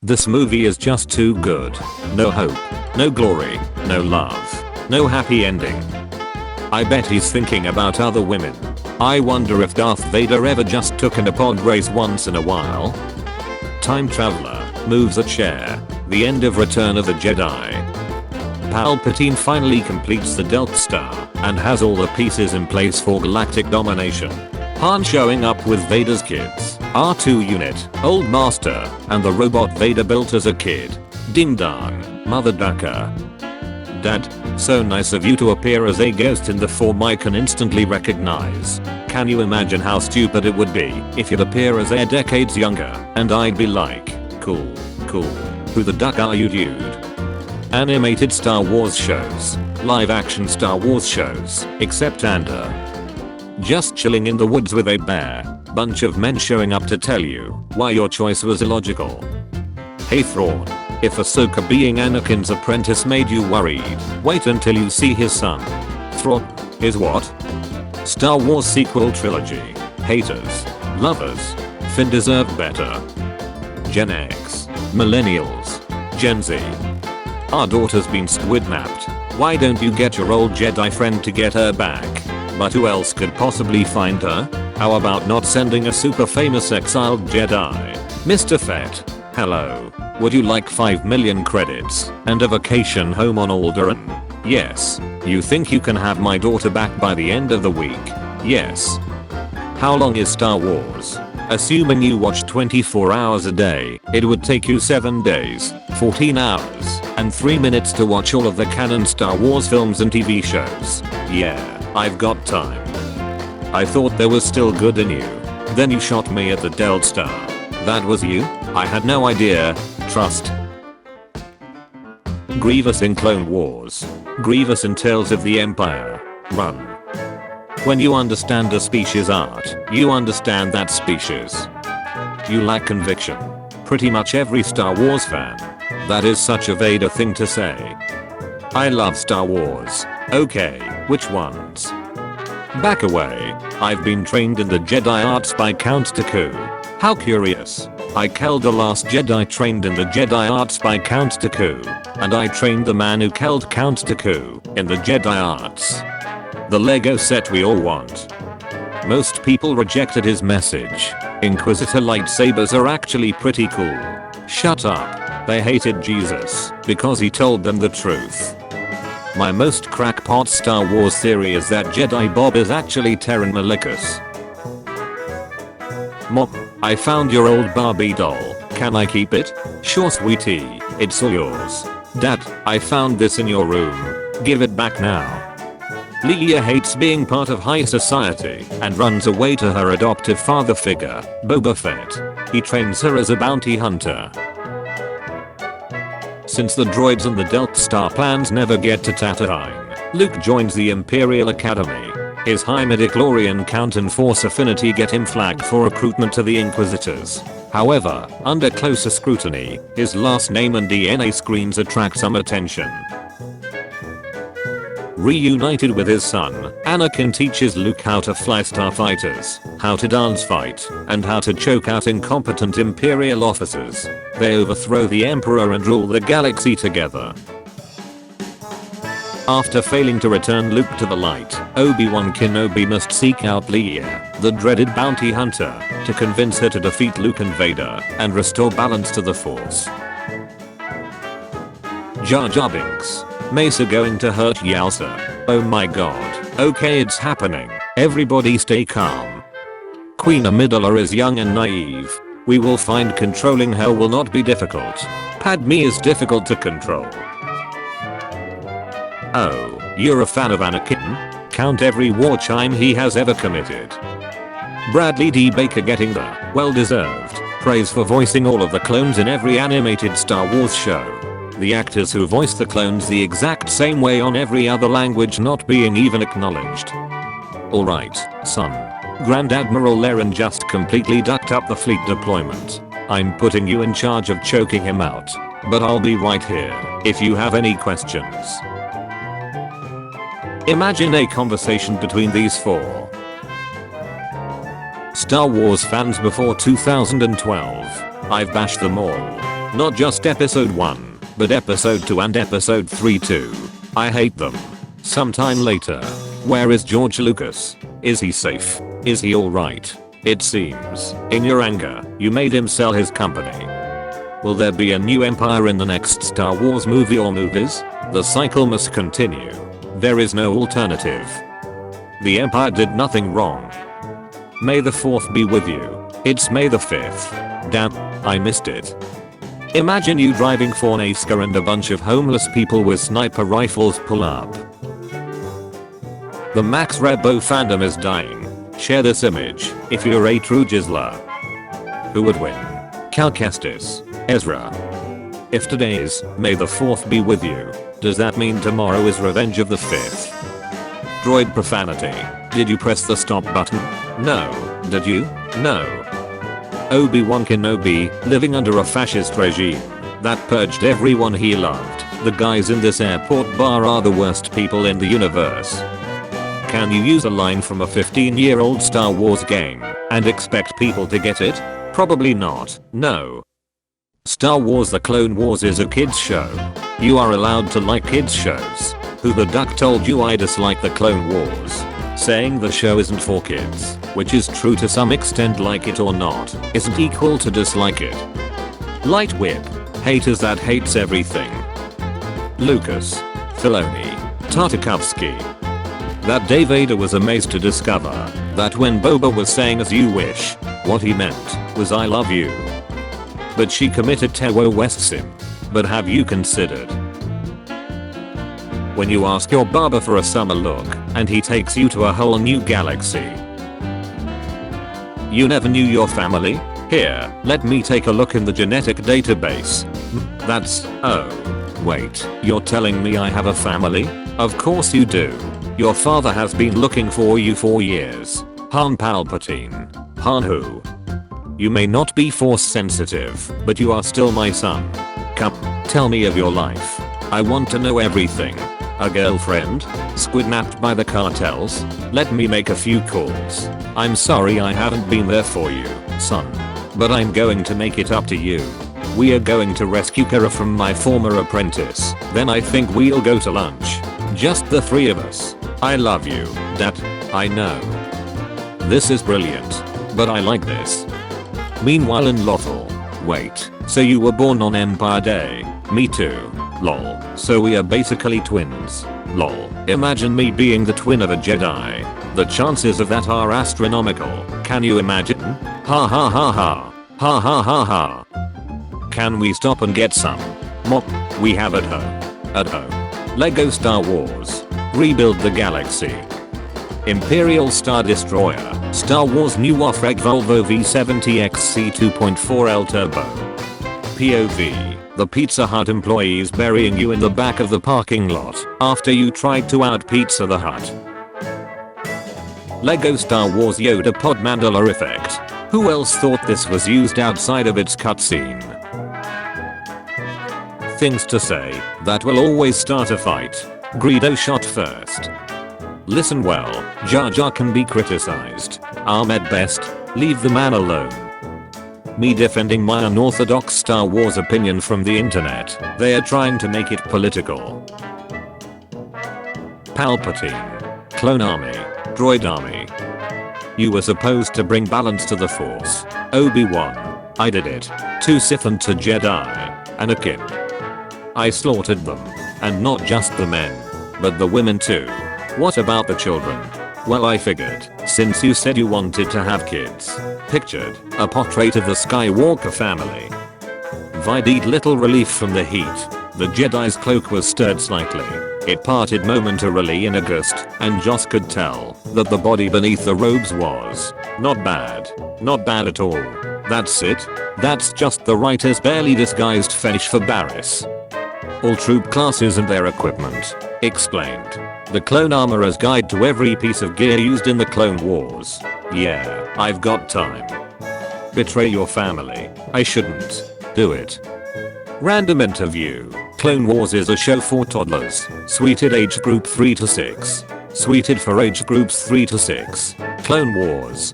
This movie is just too good. No hope, no glory, no love, no happy ending. I bet he's thinking about other women. I wonder if Darth Vader ever just took an pod race once in a while. Time traveler moves a chair. The end of Return of the Jedi. Palpatine finally completes the Death Star and has all the pieces in place for galactic domination. Han showing up with Vader's kids, R2 unit, Old Master, and the robot Vader built as a kid. Ding dong, Mother Ducker. Dad, so nice of you to appear as a ghost in the form I can instantly recognize. Can you imagine how stupid it would be if you'd appear as a decades younger and I'd be like, cool, who the duck are you dude? Animated Star Wars shows, live action Star Wars shows, except just chilling in the woods with a bear, bunch of men showing up to tell you why your choice was illogical. Hey Thrawn, if Ahsoka being Anakin's apprentice made you worried, wait until you see his son. Thrawn is what? Star Wars sequel trilogy. Haters, lovers, Finn deserved better. Gen X, Millennials, Gen Z. Our daughter's been squid mapped. Why don't you get your old Jedi friend to get her back? But who else could possibly find her? How about not sending a super famous exiled Jedi? Mr. Fett, hello. Would you like 5 million credits and a vacation home on Alderaan? Yes. You think you can have my daughter back by the end of the week? Yes. How long is Star Wars? Assuming you watch 24 hours a day, it would take you 7 days, 14 hours, and 3 minutes to watch all of the canon Star Wars films and TV shows. Yeah, I've got time. I thought there was still good in you. Then you shot me at the Death Star. That was you? I had no idea. Trust. Grievous in Clone Wars. Grievous in Tales of the Empire. Run. When you understand a species' art, you understand that species. You lack conviction. Pretty much every Star Wars fan. That is such a Vader thing to say. I love Star Wars. Okay, which ones? Back away. I've been trained in the Jedi arts by Count Dooku. How curious. I killed the last Jedi trained in the Jedi arts by Count Dooku. And I trained the man who killed Count Dooku in the Jedi arts. The Lego set we all want. Most people rejected his message. Inquisitor lightsabers are actually pretty cool. Shut up. They hated Jesus because he told them the truth. My most crackpot Star Wars theory is that Jedi Bob is actually Terran Malicus. Mom, I found your old Barbie doll. Can I keep it? Sure sweetie, it's all yours. Dad, I found this in your room. Give it back now. Leia hates being part of high society and runs away to her adoptive father figure, Boba Fett. He trains her as a bounty hunter. Since the droids and the Death Star plans never get to Tatooine, Luke joins the Imperial Academy. His high midichlorian count and force affinity get him flagged for recruitment to the Inquisitors. However, under closer scrutiny, his last name and DNA screens attract some attention. Reunited with his son, Anakin teaches Luke how to fly starfighters, how to dance fight, and how to choke out incompetent Imperial officers. They overthrow the Emperor and rule the galaxy together. After failing to return Luke to the light, Obi-Wan Kenobi must seek out Leia, the dreaded bounty hunter, to convince her to defeat Luke and Vader and restore balance to the Force. Jar Jar Binks. Mesa going to hurt Yalsa. Oh my god. Okay, it's happening. Everybody stay calm. Queen Amidala is young and naive. We will find controlling her will not be difficult. Padme is difficult to control. Oh, you're a fan of Anakin? Count every war crime he has ever committed. Bradley D. Baker getting the well-deserved praise for voicing all of the clones in every animated Star Wars show. The actors who voice the clones the exact same way on every other language not being even acknowledged. Alright, son. Grand Admiral Laren just completely ducked up the fleet deployment. I'm putting you in charge of choking him out. But I'll be right here if you have any questions. Imagine a conversation between these four Star Wars fans before 2012. I've bashed them all. Not just episode 1, but episode 2 and episode 3 too. I hate them. Sometime later. Where is George Lucas? Is he safe? Is he alright? It seems, in your anger, you made him sell his company. Will there be a new empire in the next Star Wars movie or movies? The cycle must continue. There is no alternative. The empire did nothing wrong. May the 4th be with you. It's May the 5th. Damn, I missed it. Imagine you driving for NASCAR and a bunch of homeless people with sniper rifles pull up. The Max Rebo fandom is dying. Share this image if you're a true Jizzler. Who would win? Cal Kestis, Ezra. If today is May the 4th be with you, does that mean tomorrow is Revenge of the 5th? Droid profanity. Did you press the stop button? No. Did you? No. Obi-Wan Kenobi, living under a fascist regime that purged everyone he loved. The guys in this airport bar are the worst people in the universe. Can you use a line from a 15-year-old Star Wars game and expect people to get it? Probably not. No. Star Wars The Clone Wars is a kids show. You are allowed to like kids shows. Who the duck told you I dislike The Clone Wars? Saying the show isn't for kids, which is true to some extent, like it or not, isn't equal to dislike it. Light whip. Haters that hates everything. Lucas. Filoni. Tartakovsky. That day Vader was amazed to discover that when Boba was saying as you wish, what he meant was I love you. But she committed Tewo West sin. But have you considered when you ask your barber for a summer look and he takes you to a whole new galaxy? You never knew your family? Here, let me take a look in the genetic database. That's, oh. Wait, you're telling me I have a family? Of course you do. Your father has been looking for you for years. Han Palpatine. Han who? You may not be force sensitive, but you are still my son. Come, tell me of your life. I want to know everything. A girlfriend? Squidnapped by the cartels? Let me make a few calls. I'm sorry I haven't been there for you, son. But I'm going to make it up to you. We are going to rescue Kara from my former apprentice. Then I think we'll go to lunch. Just the 3 of us. I love you, Dad. I know. This is brilliant. But I like this. Meanwhile in Lothal. Wait, so you were born on Empire Day? Me too. Lol. So we are basically twins. Lol. Imagine me being the twin of a Jedi. The chances of that are astronomical. Can you imagine? Ha ha ha ha. Ha ha ha ha. Can we stop and get some mop? We have at home. At home. Lego Star Wars. Rebuild the galaxy. Imperial Star Destroyer. Star Wars New Offreg Volvo V70XC 2.4L Turbo. POV. The Pizza Hut employees burying you in the back of the parking lot after you tried to out Pizza the Hut. Lego Star Wars Yoda Pod Mandela effect. Who else thought this was used outside of its cutscene? Things to say that will always start a fight. Greedo shot first. Listen well, Jar Jar can be criticized. Ahmed best, leave the man alone. Me defending my unorthodox Star Wars opinion from the internet. They are trying to make it political. Palpatine. Clone Army. Droid Army. You were supposed to bring balance to the Force. Obi-Wan. I did it. To Sith and to Jedi. Anakin. I slaughtered them. And not just the men. But the women too. What about the children? Well, I figured, since you said you wanted to have kids, pictured a portrait of the Skywalker family. Vidi'd little relief from the heat. The Jedi's cloak was stirred slightly. It parted momentarily in a gust, and Joss could tell that the body beneath the robes was not bad. Not bad at all. That's it. That's just the writer's barely disguised fetish for Barriss. All troop classes and their equipment. Explained. The Clone Armorer's Guide to every piece of gear used in the Clone Wars. Yeah, I've got time. Betray your family. I shouldn't. Do it. Random interview. Clone Wars is a show for toddlers. Suited age group 3 to 6. Suited for age groups 3 to 6. Clone Wars.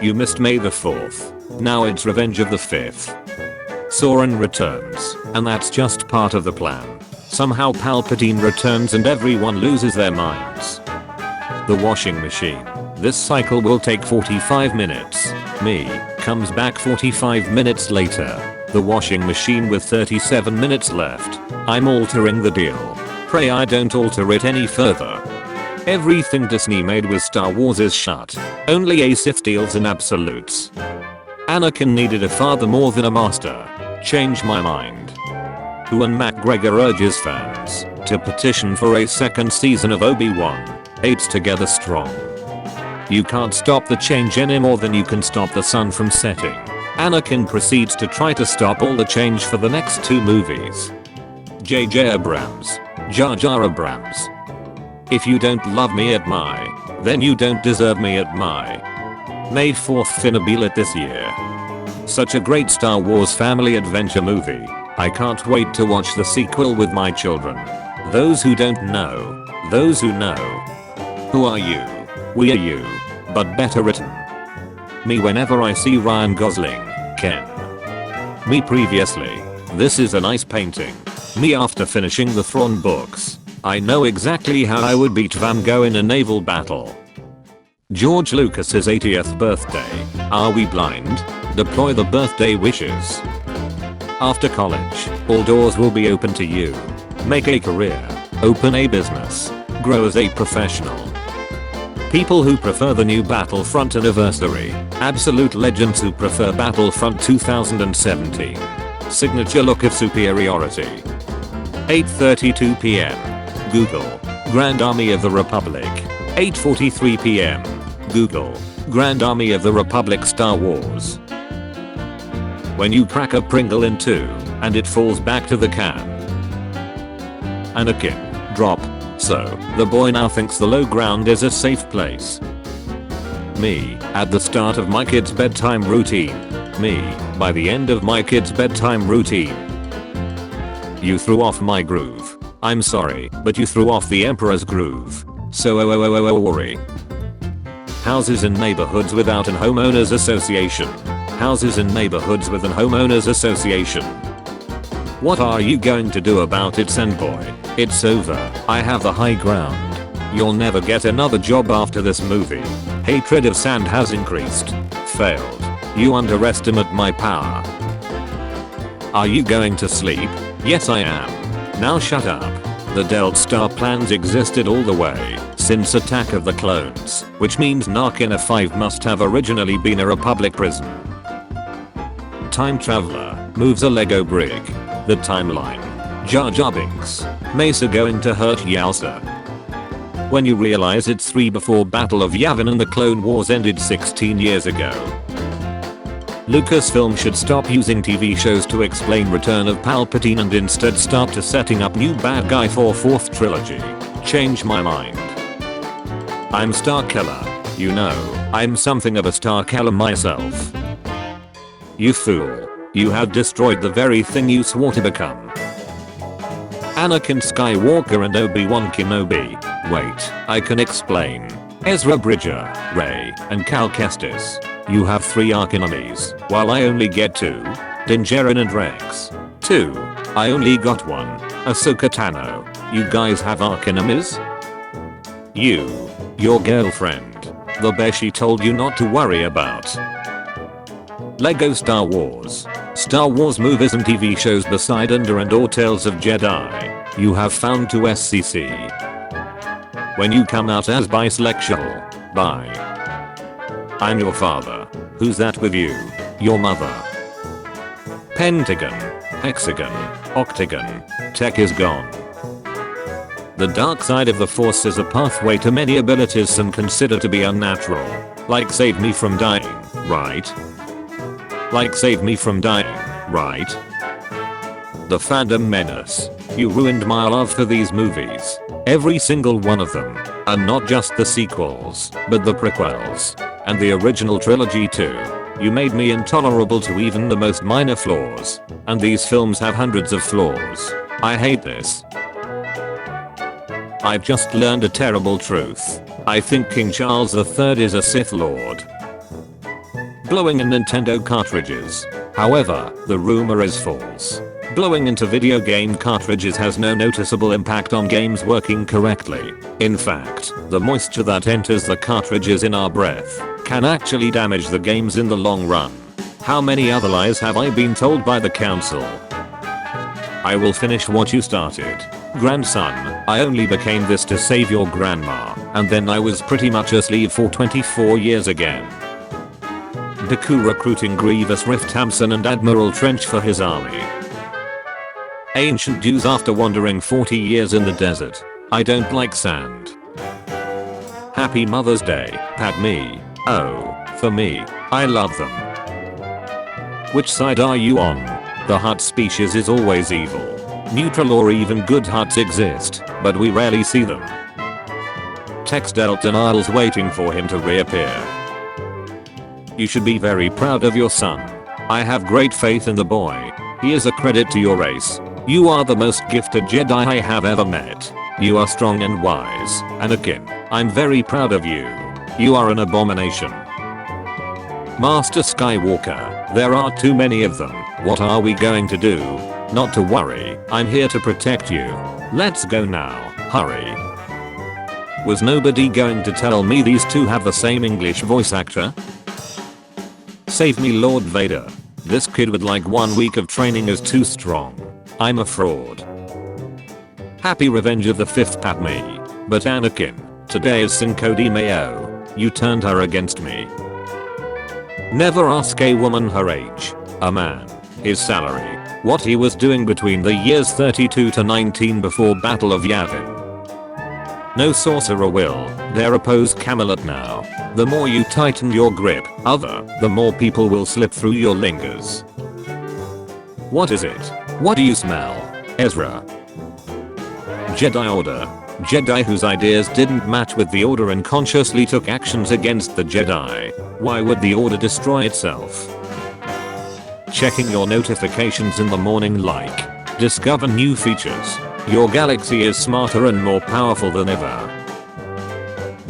You missed May the 4th. Now it's Revenge of the 5th. Sauron returns, and that's just part of the plan. Somehow Palpatine returns and everyone loses their minds. The washing machine. This cycle will take 45 minutes. Me comes back 45 minutes later. The washing machine with 37 minutes left. I'm altering the deal. Pray I don't alter it any further. Everything Disney made with Star Wars is shut. Only a Sith deals in absolutes. Anakin needed a father more than a master. Change my mind. Ewan McGregor urges fans to petition for a second season of Obi-Wan. 8's together strong. You can't stop the change any more than you can stop the sun from setting. Anakin proceeds to try to stop all the change for the next 2 movies. J.J. Abrams. Jar Jar Abrams. If you don't love me at my, then you don't deserve me at my. May 4th finna be lit this year. Such a great Star Wars family adventure movie. I can't wait to watch the sequel with my children. Those who don't know. Those who know. Who are you? We are you. But better written. Me whenever I see Ryan Gosling. Ken. Me previously. This is a nice painting. Me after finishing the Thrawn books. I know exactly how I would beat Van Gogh in a naval battle. George Lucas's 80th birthday. Are we blind? Deploy the birthday wishes. After college, all doors will be open to you. Make a career. Open a business. Grow as a professional. People who prefer the new Battlefront anniversary. Absolute legends who prefer Battlefront 2017. Signature look of superiority. 8:32 p.m. Google. Grand Army of the Republic. 8:43 p.m. Google. Grand Army of the Republic Star Wars. When you crack a Pringle in 2, and it falls back to the can. Anakin. Drop. So, the boy now thinks the low ground is a safe place. Me, at the start of my kid's bedtime routine. Me, by the end of my kid's bedtime routine. You threw off my groove. I'm sorry, but you threw off the Emperor's groove. So worry. Houses in neighborhoods without an homeowners association. Houses in neighborhoods with an homeowners association. What are you going to do about it, Sandboy? It's over. I have the high ground. You'll never get another job after this movie. Hatred of sand has increased. Failed. You underestimate my power. Are you going to sleep? Yes I am. Now shut up. The Delta Star plans existed all the way since Attack of the Clones, which means Narkina 5 must have originally been a Republic prison. Time traveler moves a Lego brick. The timeline. Jar Jar Binks. Mesa going to hurt Yowza. When you realize it's 3 before Battle of Yavin and the Clone Wars ended 16 years ago. Lucasfilm should stop using TV shows to explain Return of Palpatine and instead start to setting up new bad guy for 4th trilogy. Change my mind. I'm Star Killer. You know, I'm something of a Star Killer myself. You fool. You have destroyed the very thing you swore to become. Anakin Skywalker and Obi-Wan Kenobi. Wait, I can explain. Ezra Bridger, Rey, and Cal Kestis. You have 3 arch enemies, while I only get 2. Din Djarin and Rex. 2. I only got 1. Ahsoka Tano. You guys have arch enemies? You. Your girlfriend. The bear she told you not to worry about. Lego Star Wars. Star Wars movies and TV shows beside Under and or Tales of Jedi. You have found 2 SCC. When you come out as bisexual. Bye. I'm your father. Who's that with you? Your mother. Pentagon. Hexagon. Octagon. Tech is gone. The dark side of the Force is a pathway to many abilities some consider to be unnatural. Like save me from dying, right? Like save me from dying, right? The fandom menace. You ruined my love for these movies. Every single one of them. And not just the sequels, but the prequels. And the original trilogy too. You made me intolerable to even the most minor flaws. And these films have hundreds of flaws. I hate this. I've just learned a terrible truth. I think King Charles III is a Sith Lord. Blowing in Nintendo cartridges. However, the rumor is false. Blowing into video game cartridges has no noticeable impact on games working correctly. In fact, the moisture that enters the cartridges in our breath can actually damage the games in the long run. How many other lies have I been told by the council? I will finish what you started. Grandson, I only became this to save your grandma, and then I was pretty much asleep for 24 years again. Deku recruiting Grievous Rift Hamson and Admiral Trench for his army. Ancient Jews after wandering 40 years in the desert. I don't like sand. Happy Mother's Day, Padme. Oh, for me, I love them. Which side are you on? The Hutt species is always evil. Neutral or even good Hutts exist, but we rarely see them. Text Elton Isles waiting for him to reappear. You should be very proud of your son. I have great faith in the boy. He is a credit to your race. You are the most gifted Jedi I have ever met. You are strong and wise. Anakin, I'm very proud of you. You are an abomination. Master Skywalker, there are too many of them. What are we going to do? Not to worry, I'm here to protect you. Let's go now, hurry. Was nobody going to tell me these two have the same English voice actor? Save me, Lord Vader. This kid with like 1 week of training is too strong. I'm a fraud. Happy Revenge of the 5th Padme. But Anakin, today is Cinco de Mayo. You turned her against me. Never ask a woman her age, a man, his salary, what he was doing between the years 32 to 19 before Battle of Yavin. No sorcerer will dare oppose Camelot now. The more you tighten your grip, the more people will slip through your lingers. What is it? What do you smell? Ezra. Jedi Order. Jedi whose ideas didn't match with the Order and consciously took actions against the Jedi. Why would the Order destroy itself? Checking your notifications in the morning like. Discover new features. Your galaxy is smarter and more powerful than ever.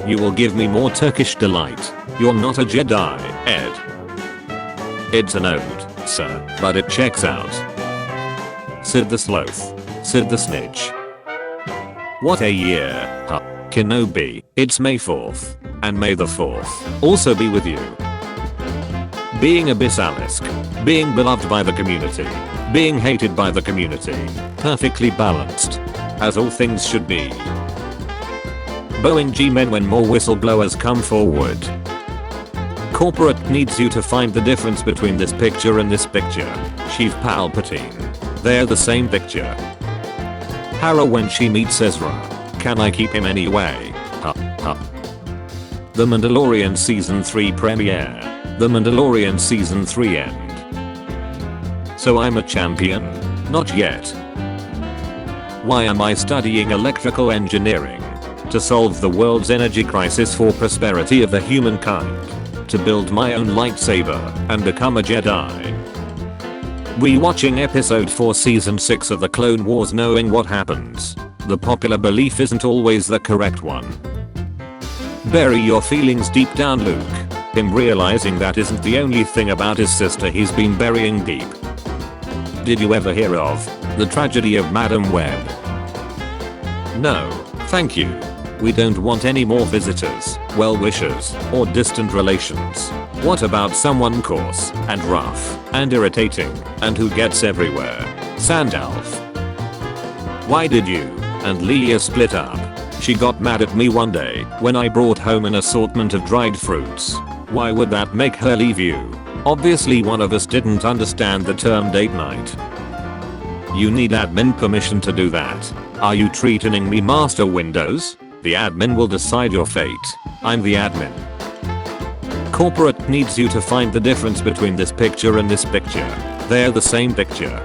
You will give me more Turkish delight. You're not a Jedi, Ed. It's an ode, sir, but it checks out. Sid the Sloth. Sid the Snitch. What a year, huh? Kenobi, it's May 4th. And May the 4th also be with you. Being a Bisalisk. Being beloved by the community. Being hated by the community. Perfectly balanced. As all things should be. Boeing G-men when more whistleblowers come forward. Corporate needs you to find the difference between this picture and this picture. Chief Palpatine. They're the same picture. Hera when she meets Ezra. Can I keep him anyway? The Mandalorian Season 3 premiere. The Mandalorian Season 3 end. So I'm a champion? Not yet. Why am I studying electrical engineering? To solve the world's energy crisis for prosperity of the humankind. To build my own lightsaber and become a Jedi. Rewatching episode 4 season 6 of the Clone Wars knowing what happens. The popular belief isn't always the correct one. Bury your feelings deep down, Luke. Him realizing that isn't the only thing about his sister he's been burying deep. Did you ever hear of the tragedy of Madam Web? No, thank you. We don't want any more visitors, well-wishers, or distant relations. What about someone coarse, and rough, and irritating, and who gets everywhere? Sandalf. Why did you and Leia split up? She got mad at me one day when I brought home an assortment of dried fruits. Why would that make her leave you? Obviously one of us didn't understand the term date night. You need admin permission to do that. Are you treating me Master Windows? The admin will decide your fate. I'm the admin. Corporate needs you to find the difference between this picture and this picture. They're the same picture.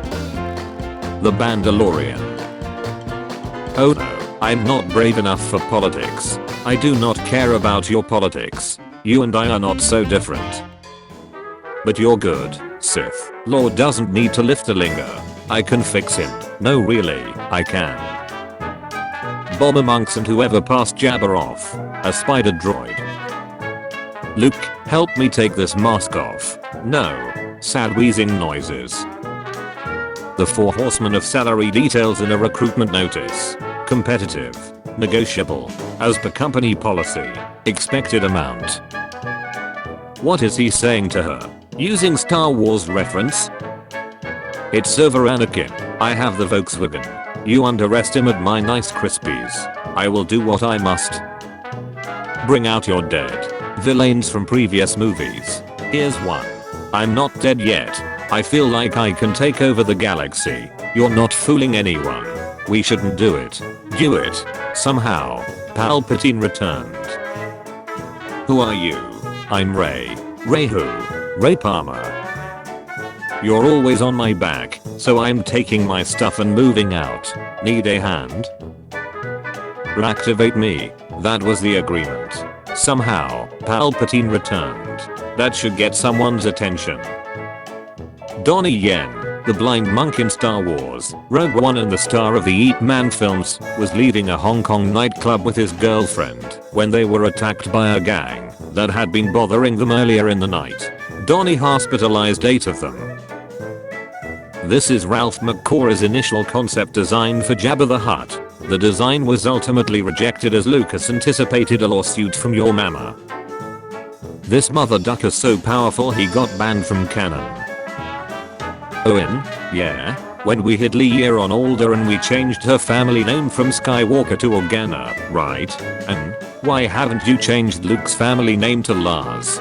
The Mandalorian. Oh no, I'm not brave enough for politics. I do not care about your politics. You and I are not so different. But you're good, Sith Lord doesn't need to lift a linger. I can fix him. No really, I can. Bomber monks and whoever passed Jabba off. A spider droid. Luke, help me take this mask off. No. Sad wheezing noises. The 4 horsemen of salary details in a recruitment notice. Competitive. Negotiable. As per company policy. Expected amount. What is he saying to her? Using Star Wars reference? It's over, Anakin. I have the Volkswagen. You underestimate my nice Krispies. I will do what I must. Bring out your dead villains from previous movies. Here's one. I'm not dead yet. I feel like I can take over the galaxy. You're not fooling anyone. We shouldn't do it. Do it. Somehow. Palpatine returned. Who are you? I'm Rey. Rey who? Rey Palmer. You're always on my back, so I'm taking my stuff and moving out. Need a hand? Reactivate me. That was the agreement. Somehow, Palpatine returned. That should get someone's attention. Donnie Yen, the blind monk in Star Wars, Rogue One and the star of the Ip Man films, was leaving a Hong Kong nightclub with his girlfriend when they were attacked by a gang that had been bothering them earlier in the night. Donnie hospitalized 8 of them. This is Ralph McCora's initial concept design for Jabba the Hutt. The design was ultimately rejected as Lucas anticipated a lawsuit from your mama. This mother duck is so powerful he got banned from canon. Owen, yeah, when we hid Lee year on older and we changed her family name from Skywalker to Organa, right? And why haven't you changed Luke's family name to Lars?